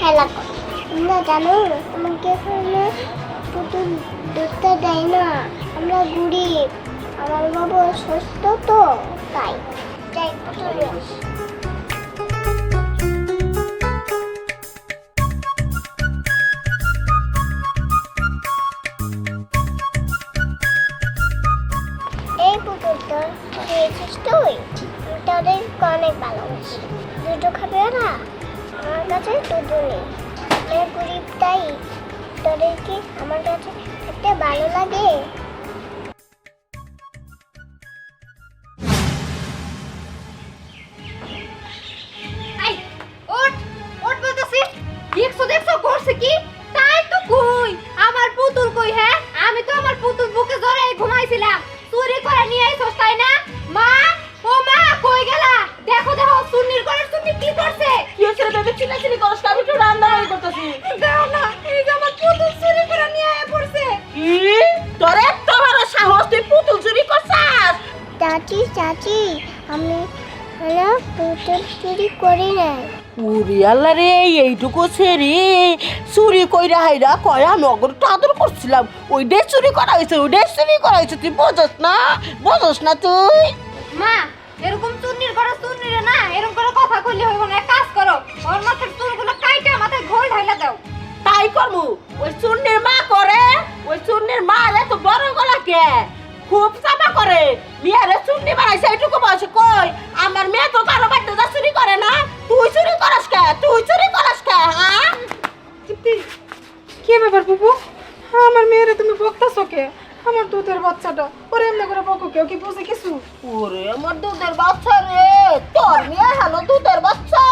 খেলা করে। না জানো আমাকে এখানে পুতুল ধরতে দেয় না, আমরা গরিব, আমার বাবা অসুস্থ তো তাই যাই পুতুল নিয়ে আসি। এই পুতুলটা পেয়েছিস তুই, তাদের অনেক ভালোবাসি। দুটো খাবে না, আমার কাছে দুটো নেই, আমি গরিব তাই তোদের কি আমার কাছে থাকতে ভালো লাগে? এই ওঠ ওঠ বলতেছি, দেখছো দেখছো করছে কি? তাই তো কই আমার পুতুল কই? হ্যাঁ আমি তো আমার পুতুল বুকে জড়াই ঘুমাইছিলাম, চুরি করে নিয়ে আইছস তাই না? মা, ও মা কই গেলা? দেখো দেখো সুন্নির ঘরের সুন্নি কি করছে? কি হচ্ছে রে বেবি? চিল্লাচিল্লি করছ কেন? আমি একটু রান্নাবাড়ি করতেছি। দাও না, এই যে আমার পুতুল চুরি করে নিয়ে আয়া পড়ছে। কি তোর এত বড় সাহস, তুই পুতুল চুরি করছাস? চাচি চাচি আমি পুতুল চুরি করি নাই। উরি আল্লাহ রে, এইটুকু ছেড়ে চুরি কইরা হাইরা কয় আমি অগর তো আদর করছিলাম, ওইটাই চুরি করা হয়েছে, ওইটাই চুরি করা হয়েছে। তুই বোঝস না তুই? মা এরকম চুন্নির ঘরে চুন্নিরে না এরকম করে কথা কইলে হইব না। এক কাজ করো, ওর মাথার চুলগুলো কাইটা মাথায় ঘোল ঢাইলা দাও। তাই করমু। ওই চুন্নির মা করে, ওই চুন্নির মা এত বড় গলা কে? খুব চাপা করে। মেয়েরে চুন্নি বানাইছে এইটুকু বয়সে। কই আমার মেয়ে তো কারো বাড়িতে যা চুরি করে না, তুই চুরি করস কে? তুই চুরি করস কে? হ্যাঁ কি ব্যাপার বুবু? আমার মেয়েরে তুমি বকতাছো কে? আমার দুধের বাচ্চাটা ওরে এমনি করে বকো, কেউ কি বুঝে কিছু? ওরে আমার দুধের বাচ্চা রে, তোর মেয়ে হলো দুধের বাচ্চা।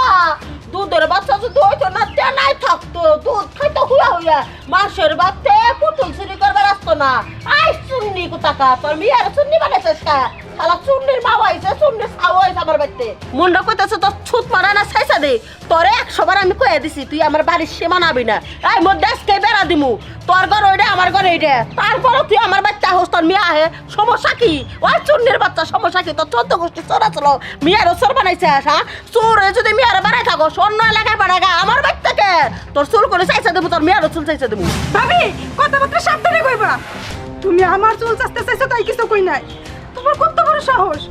দুধের বাচ্চা যদি হইতো না তেনাই থাকতো, দুধ খাইতো হুয়া হুয়া, মাসের বাচ্চা পুতুল চুরি করবার আসতো না। আই চুন্নি কোথাকা, তোর মেয়ের চুন্নি বানাইছিস কা? শালা চুন্নির মা হইছে, চুন্নির ছাও হইছে আমার বাড়িতে। মুন্ডা কইতাছে তোর ছুট মারা না ছাইসা দে। তোরে 100 বার আমি কইয়া দিছি তুই আমার বাড়ির সীমা নাবি না। এই মধ্যে আজকে বেড়া দিমু, তোর ঘর ওইটা আমার ঘর এইটা, তারপর তুই আমার বাচ্চা হোস, তোর মেয়ে আহে। সমস্যা কি? ওই চুন্নির বাচ্চা সমস্যা কি? তোর 14 গোষ্ঠী চোরা ছিল, মেয়েরও চোর বানাইছে। হ্যাঁ চোরে যদি মেয়ের বানাই থাকো, অন্য এলাকায় বানাগা, আমার বাড়ি থেকে তোর চুল করে চাইছে দেবো, তোর মেয়েরও চুল চাইছে দেবো। ভাবি কথাবার্তা সাবধানে কইবা। তুমি আমার চুল চাইতে চাইছো তাই কিছু কই নাই। তোমার কত বড় সাহস,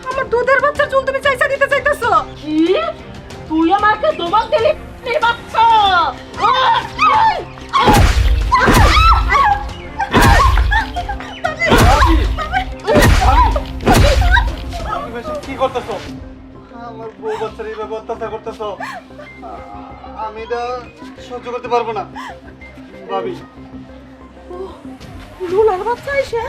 আমার দুধের বাচ্চার চুল তুমি চাইছা দিতে চাইতেছো? কি তুই আমাকে দমক দিলি? নি বাচ্চা কি করতেছো? আমার বউ বাচ্চার এইভাবে অত্যাচার করতেছো, আমি এটা সহ্য করতে পারবো না ভাবি। লুলার বাচ্চা এসে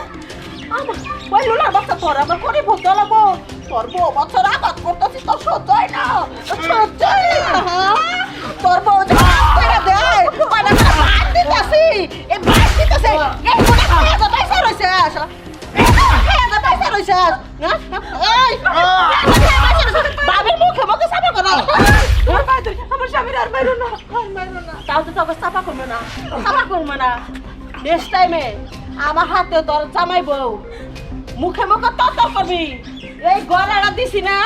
আমার ওই লুলার বাচ্চা তোর আমার করে ভর্তি লাগবো। তোর বউ বাচ্চার আঘাত করতেছিস, তোর সহ্য হয় না, সহ্য হয় না। তোর বউ দেয় ভাত দিতেছি, এই ভাত দিতেছে, এই কোনে খেয়ে যা পয়সা রয়েছে, খেয়ে যা পয়সা রয়েছে। বাবির মুখে মুখে চাপা করো, আমার স্বামীর আর মাইরো না, আর মাইরো না। তাও তো তোকে চাপা করবে না, চাপা করবে না। নেক্সট টাইমে আমার হাতে তোর জামাই বউ মুখে মুখে তত করবি। এই গলাটা দিছি না,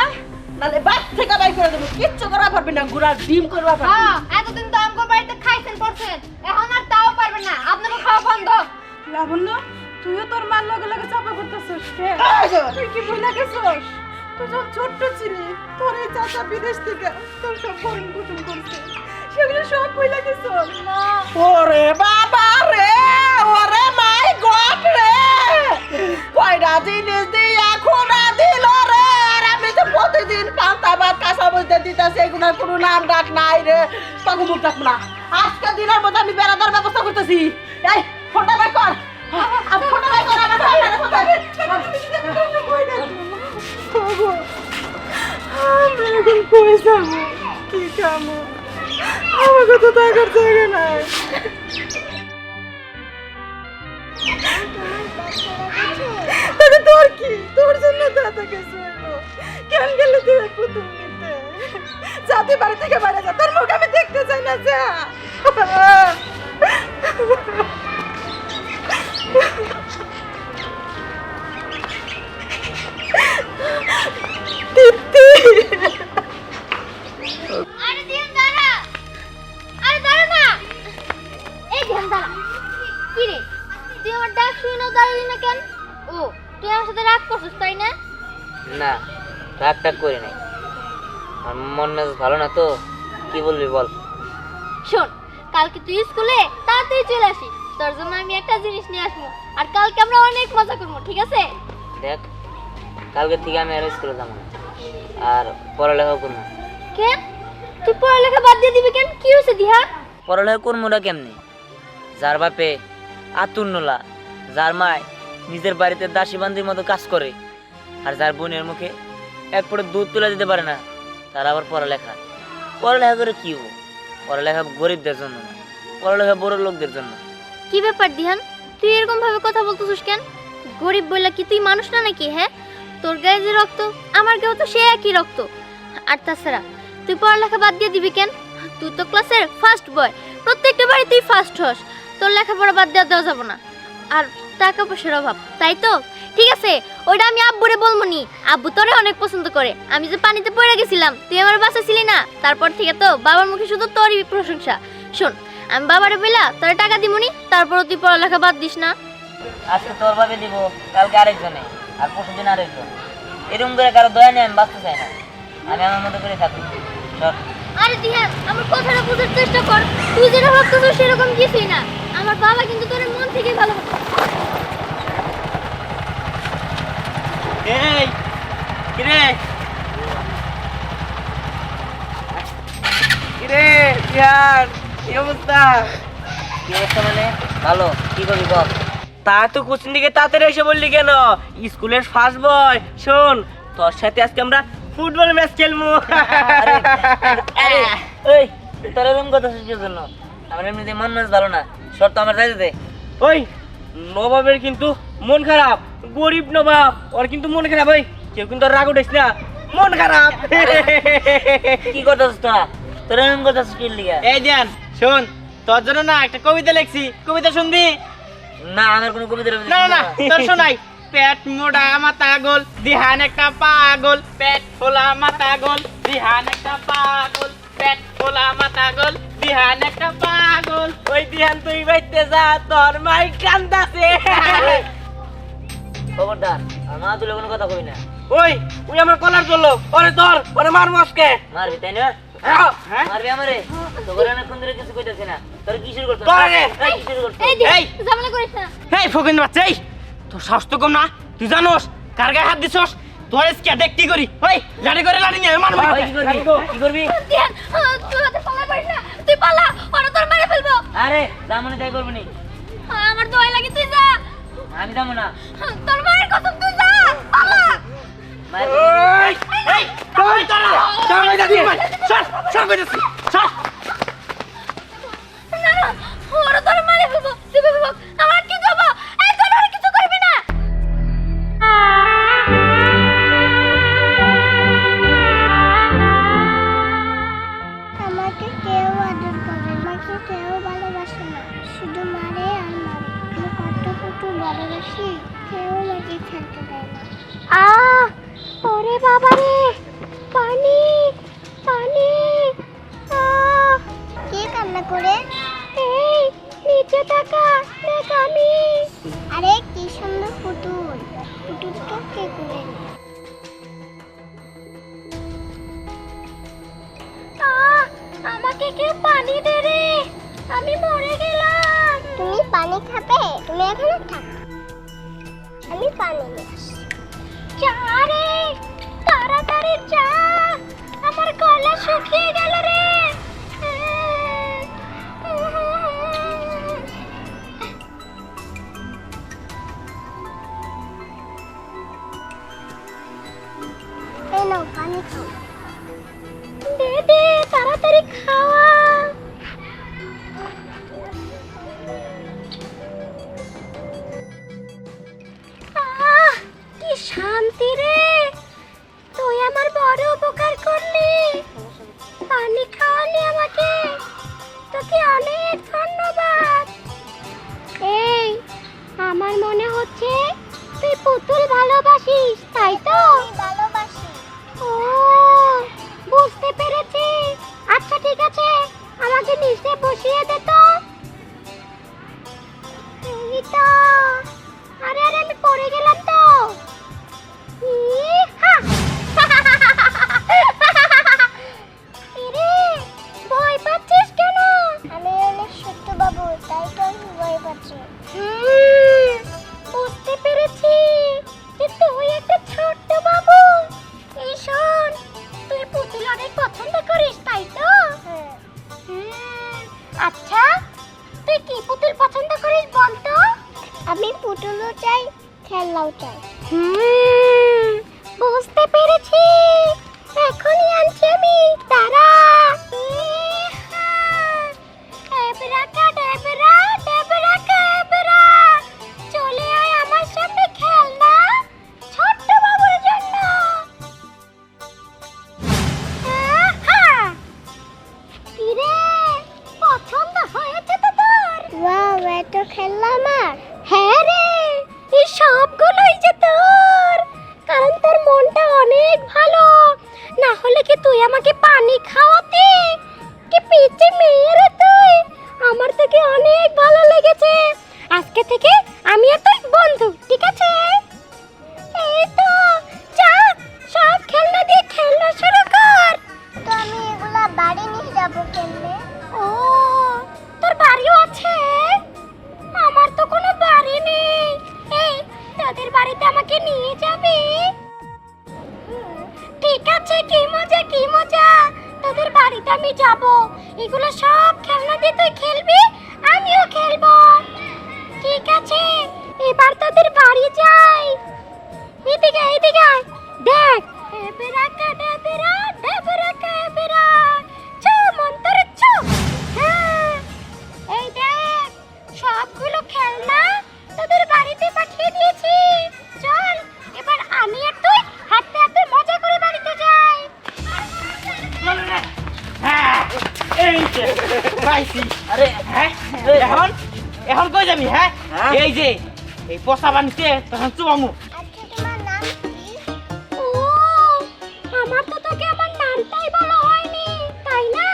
নালে বাদ থেকে বাই করে দেবো, কিচ্ছু করা পারবি না, গুড়ার ডিম করবা পারবি। হ্যাঁ এতদিন তো আমগো বাড়িতে খাইছেন পড়ছেন, এখন আর তাও পারবেন না, আপনাকে খাওয়া বন্ধ। লাবণ্য, তুইও তোর মার লগে লগে চাপা করতেছিস কে? তুই কি ভুলে গেছিস? তুই যখন ছোট্ট ছিলি তোর এই চাচা বিদেশ থেকে তোর সব ফরেন কুটুম করছে, সেগুলো সব ভুলে গেছিস না? ওরে বাবা রে, ওরে মাই গড রে, কয়টা জিনিস দিয়া খুনা দিল রে। আর আমি তো প্রতিদিন পান্তা ভাত কাঁচা বইতে দিতেছি, এগুলোর কোনো নাম ডাক নাই রে, তখন মুখ ডাক না। আজকে দিনের মধ্যে আমি বেড়াদার ব্যবস্থা করতেছি। এই ফোনটা বাই কর, ফোনটা বাই কর, আমার সামনে ফোনটা। আমি এখন কই যাবো, কি খাবো? আমাকে তো থাকার জায়গা নাই। তাহলে তোর কি? তোর জন্য তো এত কিছু হলো। কেন গেলে তুই পুতুল নিতে? যাতে বাড়ি থেকে বাইরে যা, তোর মুখ আমি দেখতে চাই না, যা। দীপ্তি, আরে দিন দাঁড়া, আরে তুই আমার সাথে রাগ করছিস তাই না? না, রাগ টাগ করি নাই। আর মন মেজাজ ভালো না তো, কি বলবি বল। শোন, কালকে তুই স্কুলে তাড়াতাড়ি চলে আসিস, তোর জন্য আমি একটা জিনিস নিয়ে আসবো, আর কালকে আমরা অনেক মজা করবো, ঠিক আছে? দেখ, কালকে থেকে আমি আর স্কুলে যাবো না, আর পড়ালেখাও করবো না। কেন তুই পড়ালেখা বাদ দিয়ে দিবি কেন? কি হয়েছে দিহা? পড়ালেখা করবো না কেমনি? যার বাপে আতুর্নলা, যার মায় নিজের বাড়িতে দাসী বান্দির মতো কাজ করে, আর যার বোনের মুখে এক ফোঁটা দুধ তুলে দিতে পারে না, তার আবার পড়ালেখা করে কি হবো? পড়ালেখা গরিবদের জন্য না, পড়ালেখা বড় লোকদের জন্য। কি ব্যাপার দিহান, তুই এরকম ভাবে কথা বলতেছিস কেন? গরিব বললা কি তুই মানুষ না নাকি? হ্যাঁ, তোর গায়ে যে রক্ত আমার গায়েও তো সে একই রক্ত। আর তাছাড়া তুই পড়ালেখা বাদ দিয়ে দিবি কেন? তুই তো ক্লাসের ফার্স্ট বয়, প্রত্যেকটা বাড়ি তুই ফার্স্ট হস, তোর লেখাপড়া বাদ দেওয়া যাবে না। আর টাকা পয়সার অভাব, তাই তো? ঠিক আছে, ওইটা আমি আব্বুরে বলবো নি, আব্বু তোরে অনেক পছন্দ করে। আমি যে পানিতে পড়ে গেছিলাম, তুই আমার বাঁচাছিলি না, তারপর থেকে তো বাবার মুখে শুধু তোরই প্রশংসা। শোন, আমি বাবারে বইলা তোরে টাকা দিমুনি, তারপরও তুই পড়ালেখা বাদ দিস না। আজকে তোর ভাবে দিব, কালকে আরেকজনে, আর পরশু দিন আরেকজন। এরকম করে কারো দয়া নিয়ে আমি বাঁচতে চাই না, আমি আমার মতো করে থাকি। চল। আরে দিহান, আমার কথাটা বুঝার চেষ্টা কর, তুই যেটা ভাবতেছিস সেরকম কিছুই না। আমার বাবা কিন্তু তোর মন থেকে ভালোবাসে। এই কিরে ইয়ার কি অবস্থা? কি অবস্থা মানে? ভালো। কি করবি বল। তা তো কোচিং থেকে তাড়াতাড়ি এসে বললি কেন? স্কুলের ফার্স্ট বয়, শোন তোর সাথে আজকে আমরা ফুটবল ম্যাচ খেলবো। আরে ওই তোর এরকম কথা কিসের জন্য? আমার এমনিতে মন মেজাজ ভালো না, শর্ত আমার যাইতে দে। ওই নবাবের কিন্তু মন খারাপ, গরিব নবাব, ওর কিন্তু মন খারাপ। ওই কেউ কিন্তু রাগ উঠিস না, মন খারাপ। কি করতেছিস তোরা? তোর এরকম কথা কি লিগা? এই দেন শোন, তোর জন্য না একটা কবিতা লিখছি, কবিতা শুনবি? না, আমার কোনো কবিতা না না তোর শোনাই। পেট মোড়া মাথা গোল, দিহান একটা পাগল, পেট ফোলা মাথা গোল, দিহান একটা পাগল, পেট ফোলা মাথা গোল, দিহান একটা পাগল। ওই দিহান তুই বাইতে যা, তোর মাই কান্দাছে। খবরদার, আর মা তুলে কোনো কথা কবি না। ওই ওই আমার কলার চললো, ওরে ধর, ওরে মারবো আজকে। মারবি তাই না? হ্যাঁ মারবি আমারে? তোর অনেকক্ষণ ধরে কিছু কইতাছি না, তোর কি শুরু করছিস? ধর রে। এই কি শুরু করছিস? এই দিহান, এই। ঝামেলা করিস না। এই ফকিন বাচ্চা, এই তোর সাহস তো কম না? তুই জানোস কার গায়ে হাত দিছস? তোর এসকে দেখ কি করি। ওই লাঠি করে লাঠি নিয়ে মারবো। ওই, কি করবি? কি করবি? দিহান, তুই হাতে পালা পারিস না, তুই পালা, ওরা তোর মেরে ফেলবো। আরে জামনে তাই করবি নি, আমার দোয়া লাগে, তুই যা। আমি যাবো না। তোর মায়ের কসম, তুই যা, পালা। মায়ের এই এই তুই তোর তোর মেয়ে দাদি ভাই সর সর কইতেছি সর। না না, ওরা তোর মেরে ফেলবো, তুই ভেবে বল, আমার কি যাবো? এই তোর আর কিছু করবি না। আমাকে কেউ আদর করে না, আমাকে কেউ ভালোবাসে না, শুধু মারে আর মারে। আমি কত কত ভালোবাসি, কেউ আমাকে ছাড়তে দেয় না। ওরে বাবা রে, পানি পানি। কে কান্না করে? এই নিচে তাকা, দেখ আমি। আরে কি সুন্দর পুতুল, পুতুলটা কে করে? আমাকে কেউ পানি দে রে, আমি মরে গেলাম। তুমি পানি খাবে? তুমি এখানে থাক, আমি পানি নিয়ে আসি। যা রে, তাড়াতাড়ি যা, আমার গলা শুকিয়ে গেল রে। এই নাও পানি খাও। দে দে, তাড়াতাড়ি খাওয়া। কি শান্তি রে, তুই আমার বড় উপকার করলি, পানি খাওয়ালি আমাকে, তোকে অনেক ধন্যবাদ। এই আমার মনে হচ্ছে তুই পুতুল ভালোবাসিস, তাই তো? ভালোবাসি। ও বুঝতে পেরেছি। আচ্ছা ঠিক আছে, আমাকে নিচে বসিয়ে দে তো। এই তো। আরে আরে, আমি পড়ে গেলাম তো। আচ্ছা তুই কি পুতুল পছন্দ করিস বলতো? আমি পুতুলও চাই, খেলনাও চাই। বুঝতে পেরেছি, এখনই আনছি আমি, দাঁড়া। ডেবরা চলে আয় আমার সাথে খেলনা, ছোট্ট বাবুর জন্য। কিরে, পছন্দ হয়েছে তো তোর? ওয়াও, এত খেলনা আমার। হ্যাঁ রে, এই সবগুলোই যে তোর, কারণ তোর মনটা অনেক ভালো। না হলে কি তুই আমাকে পানি খাওয়াতি? কি পিচ্চি মেয়ে রে তুই, আমার থেকে অনেক ভালো লেগেছে। আজকে থেকে আমি আর তুই বন্ধু, ঠিক আছে? এই তো, যা সব খেলনা দিয়ে খেলনা শুরু কর। তো আমি এগুলা বাড়ি নিয়ে যাব কেমনে? ও, তোর বাড়িও আছে? আমার তো কোনো বাড়ি নেই। এই, তোদের বাড়িতে আমাকে নিয়ে যাবি? ঠিক আছে, কি মজা কি মজা, তোদের বাড়িতে আমি যাব। এগুলো সব খেলনা দিয়ে তুই খেলবি, আমিও খেলবো। ঠিক আছে, এবার তোদের বাড়ি যাই। এদিকে এদিকে আয়, দেখ। ডেবরা চু মন্তর চু। হ্যাঁ, এই দেখ, সবগুলো খেলনা তোদের বাড়িতে পাঠিয়ে দিয়েছি। চল, এবার আমি আর তুই হাঁটতে হাঁটতে মজা করে বাড়িতে যাই। এই যে পাইছি। আরে হ্যাঁ এখন এখন কই যাবি? হ্যাঁ এই যে এই পচা বানিতে তখন চুবামু। আচ্ছা, তোমার নাম কি? ও, আমার তো তোকে আমার নামটাই বলা হয়নি, তাই না?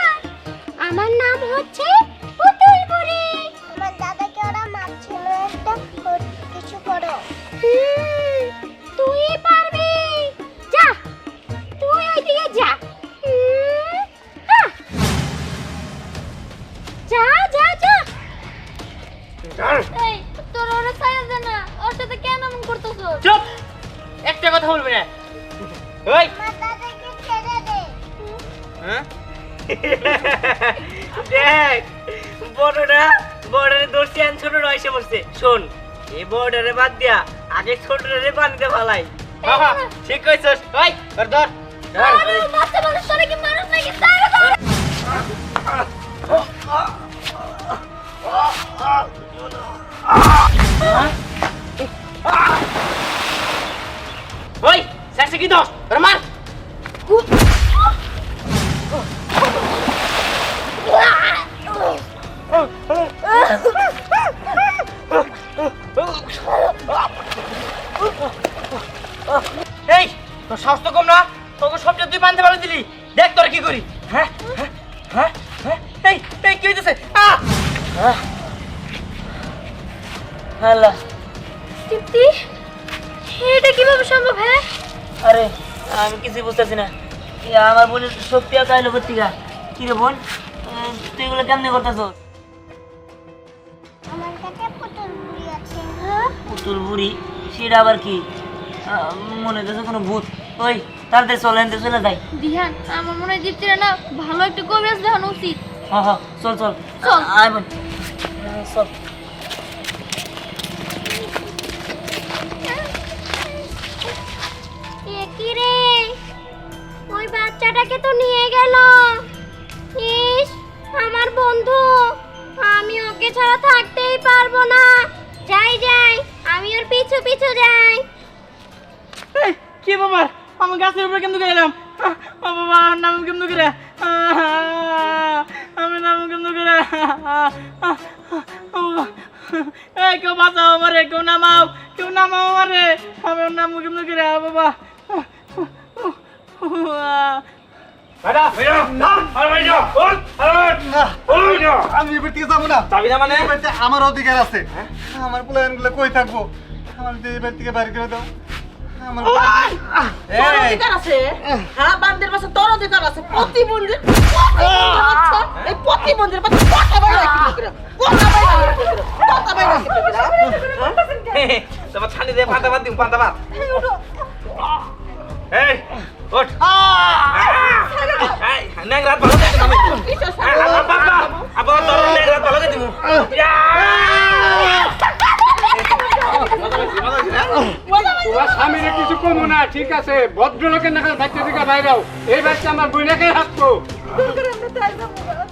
আমার নাম হচ্ছে পুতুল বুড়ি। আমার দাদাকে ওরা মারছিল, একটা কিছু করো। তুই পারবি, যা তুই ওইদিকে যা। যা যা যা। এই তোর ওরে ছায়া দে না, ওর সাথে কেন এমন করতেছ? চুপ, একটা কথা বলবি না। ওই আমার দাদাকে ছেড়ে দে। হ্যাঁ দেখ, বড়রে দর্শি আন ছোটরা এসে বসছে। শোন, এই বড়রে বাদ দিয়া আগে ছোটরে পানিতে ফালাই। ঠিক কইছস। ওই ধর ধর ধর। আরে বাচ্চা মানুষ তোরে কি মানুষ নাকি? তারে ধর। ওই শেষে কি দোষ? ধর মার। এই তোর সাহস তো কম না, তোকে সবটা তুই বানতে পারে দিলি। দেখ তোর কি করি। হ্যাঁ হ্যাঁ হ্যাঁ হ্যাঁ। এই এই কি হইতেছে? আল্লাহ, তৃপ্তি, এটা কিভাবে সম্ভব? হ্যাঁ, আরে আমি কিছু বুঝতেছি না। আমার বোনের শক্তি আর কাইলো পত্রিকা। কি রে বোন, তুই এগুলো কেমনে করতেছ? আমার কাছে পুতুল বুড়ি আছে। পুতুল বুড়ি, সেটা আবার কি? মনে হচ্ছে কোনো ভূত। ওই তাড়াতাড়ি চলে আনতে চলে যাই। দিহান, আমার মনে হয় দীপ্তির না ভালো একটা কবিরাজ দেখানো উচিত। হ্যাঁ হ্যাঁ, চল চল চল। আয় বোন, চল। এ কি রে, ওই বাচ্চাটাকে তো নিয়ে গেল। ইস, আমার বন্ধু, আমি ওকে ছাড়া থাকতেই পারবো না। যাই যাই, আমি ওর পিছু পিছু যাই। এই, কি বাবা, আমি গাছের উপরে কেমন করে এলাম? ও বাবা, নাম কেমন করে? আমি নাম কেমন করে? এই কেউ বাঁচাও আমারে, কেউ নামাও আমারে। আমি ওর নাম কেমন করে? বাবা আমি এবার থেকে যাবো না। যাবি না মানে? এই বাড়িতে আমার অধিকার আছে। আমার প্ল্যানগুলো কই থাকবো? আমার এই বাড়ি থেকে বাইরে করে দাও। আমার তোর অধিকার আছে? হ্যাঁ, বান্দের বাসা তোর অধিকার আছে। প্রতিবন্ধীর এই প্রতিবন্ধীর বাচ্চা কথা বাইরে রাখি লোকেরা, কথা বাইরে রাখি লোকেরা, কথা বাইরে রাখি লোকেরা। তোমার ছানি দিয়ে পান্তা বাদ দিম, পান্তা বাদ। এই ওঠ। এই ন্যাংরাত ভালো দেখতে আমি। আবার তোর তোমার স্বামীরে কিছু কমো না, ঠিক আছে? ভদ্রলোকের নাকাল বাচ্চা থেকে বাইরেও, এই বাচ্চা আমার বইনাকে রাখবো।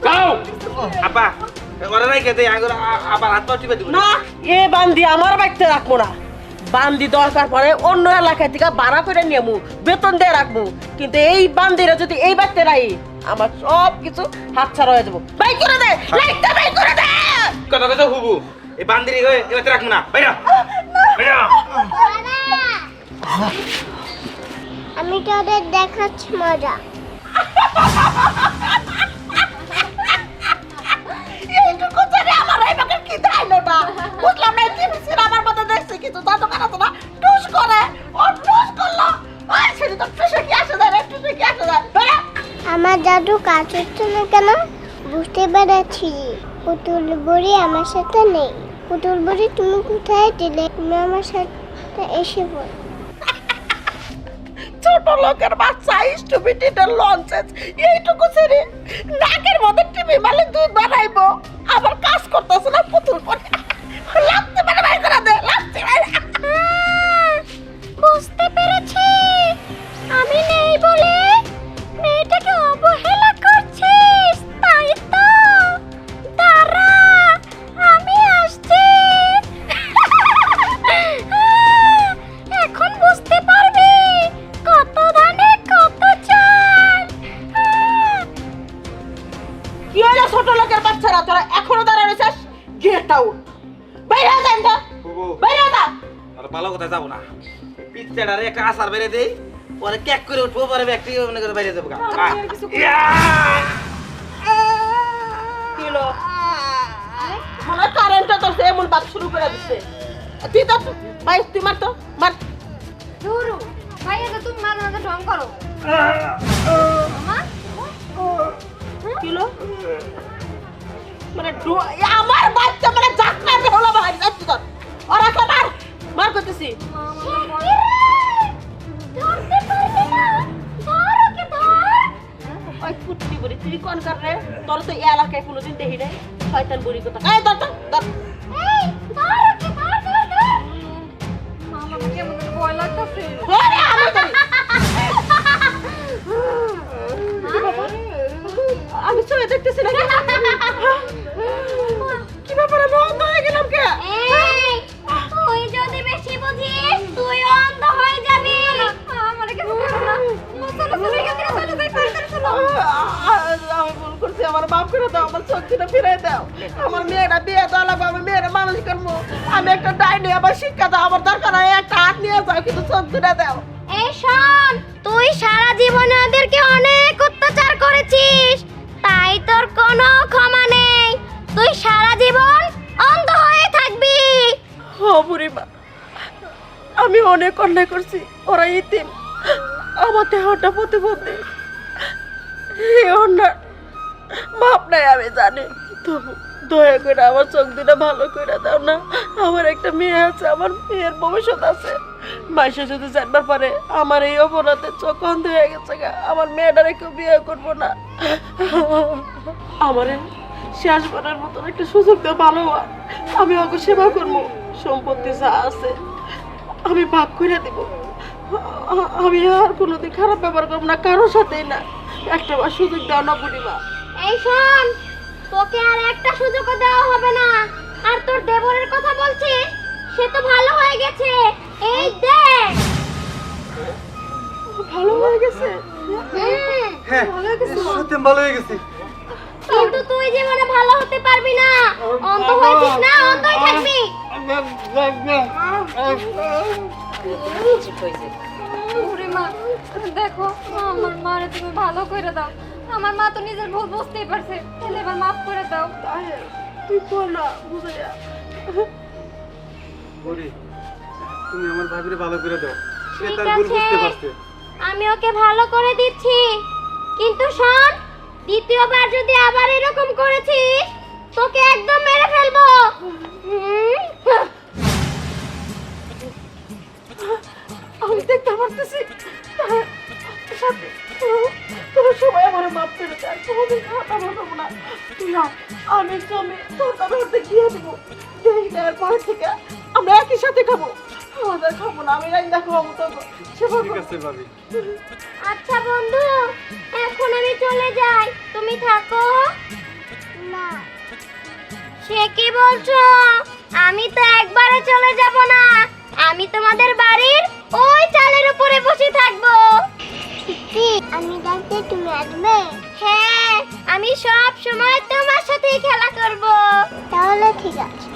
যাও। আপা ওরা নাই খেতে আবার হাত পা টিপে দিব না, এ বান্দি আমার বাড়িতে রাখবো না। বান্দি দরকার পড়ে অন্য এলাকা থেকে ভাড়া করে নিয়ে বেতন দিয়ে রাখবো, কিন্তু এই বান্দিরা যদি এই বাড়িতে রাখি আমার সব কিছু হাতছাড়া হয়ে যাবো। বাই করে দে, লাইটটা বাই করে দে। কথা কথা হুবু এই বান্দিরি গয়ে এবারে রাখবো না, বাইরা বাইরা। আমি তোদের দেখাচ্ছি মজা। এইটুকু জানে আমার এই বাকের কি দাইলোটা বুঝলাম না। টিভি সিনেমার মধ্যে দেখছি কিন্তু তা তো কানা তো না টুস করে ও টুস করলো। ওই সেটা তো টুসে কি আসে যায়, টুসে কি আসে যায়। আমার জাদু কাজ হচ্ছে না কেন বুঝতে পেরেছি। পুতুল বুড়ি আমার সাথে নেই। পুতুল বুড়ি তুমি কোথায় দিলে? তুমি আমার সাথে এসে বল। ছোট লোকের বাচ্চা স্টুপিডিটা লঞ্চেস এইটুকু ছেড়ে নাকের মধ্যে টিভি মালে দুধ বানাইবো, আবার কাজ করতেছে না পুতুল করে। লাগতে পারে ভাই করে দে, লাগতে পারে। বুঝতে পেরেছি আমি নেই বলে মেয়েটাকে অবহেলা করছিস, তাই তো? দাঁড়া আমি আসছি। এখন বুঝতে পারবি কত ধানে কত চাল। কি হলো ছোট লোকের বাচ্চারা, তোরা এখনো দাঁড়ায় রয়েছিস? গেট আউট, বাইরে যা এনটা, বাইরে যা। আর ভালো কথা যাবো না, পিচ্চাটারে একটা আসার বেড়ে দেই, পরে কেক করে উঠবো, পরে ব্যক্তি মনে করে বাইরে যাবো। কিলো মনে কারেন্টটা তো এমন বাপ শুরু করে দিচ্ছে। তুই তো ভাই তুই মার তো মার। ধুরু ভাইয়া তো তুমি মাঝে মাঝে ঢং করো। মামা কিলো মানে আমার বাচ্চা মানে জাতনা হলো ভাই যাচ্ছি তোর ওরা তো মার মার করতেছি। ধরতে পারবি না, ধর ওকে ধর। ওই ফুটনি বুড়ি তুই কোন কার রে? তোর তো এই এলাকায় কোনোদিন দেখি নাই। শয়তান বুড়ি কথা এই ধর তো ধর। এই ধর ওকে ধর ধর ধর। আমার কেমন যেন ভয় লাগতেছে। ওরে আমি ধরি। আমি চলে দেখতেছি না কি ব্যাপার, আমি অন্ধ হয়ে গেলাম কে? এই তুই যদি বেশি বুঝিস তুই অন্ধ হয়ে যাবি। আমার কিছু করো না। চলো চলো এখান থেকে চলে যাই, তাড়াতাড়ি চলো। আমি ভুল করছি, আমার মাফ করে দাও, আমার শক্তিটা ফিরিয়ে দাও। আমার মেয়েরা বিয়ে দেওয়া লাগবে, আমি মেয়েরা মানুষ করবো। আমি একটা ডাইনি, আমার শিক্ষা দাও, আমার দরকার হয় একটা হাত নিয়ে যাও, কিন্তু শক্তিটা দাও। এই শোন, তুই সারা জীবনে ওদেরকে অনেক অত্যাচার করেছিস, তাই তোর কোনো ক্ষমা নেই। তুই সারা জীবন অন্ধ হয়ে থাকবি। ও বুড়িমা, আমি অনেক অন্যায় করছি। ওরা ইতিম, আমার দেহটা প্রতিবন্ধী। এই অন্যায় মাপ নাই আমি জানি, তবু দয়া করে আমার চোখ দুটা ভালো করে দাও না। আমার একটা মেয়ে আছে, আমার মেয়ের ভবিষ্যৎ আছে। মাইসে যদি জানবার পারে আমার এই অপরাধে চোখ অন্ধ হয়ে গেছে গা, আমার মেয়েটারে কেউ বিয়ে করবো না। আমার শেষবারের মতন একটা সুযোগ দেওয়া ভালো হয়, আমি ওকে সেবা করবো। সম্পত্তি যা আছে আমি ভাগ করে দিব। আমি আর কোনোদিন খারাপ ব্যবহার করবো না কারোর সাথেই না। একটা বার সুযোগ দাও না বুড়িমা। এই শোন, তোকে আর একটা সুযোগও দেওয়া হবে না। আর তোর দেবরের কথা বলছিস, সে তো ভালো হয়ে গেছে। এই দেখ ভালো হয়ে গেছে। হ্যাঁ সত্যি ভালো হয়ে গেছি। কিন্তু তুই জীবনে ভালো হতে পারবি না। অন্ধ হয়েছিস না, অন্ধই থাকবি। ওরে মা, দেখো আমার মারে তুমি ভালো করে দাও। আমার মা তো নিজের ভুল বুঝতেই পারছে, তাহলে এবার মাফ করে দাও। তুই বল না বুঝাইয়া। বুড়ি তুমি আমার ভাবিরে ভালো করে দাও, সে ঠিক তার ভুল আছে, বুঝতে পারছে। আমি ওকে ভালো করে দিচ্ছি। কিন্তু শোন, দ্বিতীয়বার যদি আবার এরকম করেছিস তোকে একদম মেরে ফেলবো। আমি দেখতে পারতেছি তোর সবাই আমার মাপ করে দেয়, কোনোদিন খারাপ হবে না। তুই আমি স্বামী তোর তবে হাতে কি দেবো দেওয়ার পরে থেকে আমরা একই সাথে খাবো আমাদের খাবো না আমি রান্না খাবো তো ঠিক আছে ভাবি। আচ্ছা বন্ধু এখন আমি চলে যাই তুমি থাকো না সে কি বলছো আমি তো একবারে চলে যাব না আমি তোমাদের বাড়ির ওই চালের উপরে বসে থাকবো সত্যি আমি ডাকতে তুমি আসবে? হ্যাঁ আমি সব সময় তোমার সাথেই খেলা করব তাহলে ঠিক আছে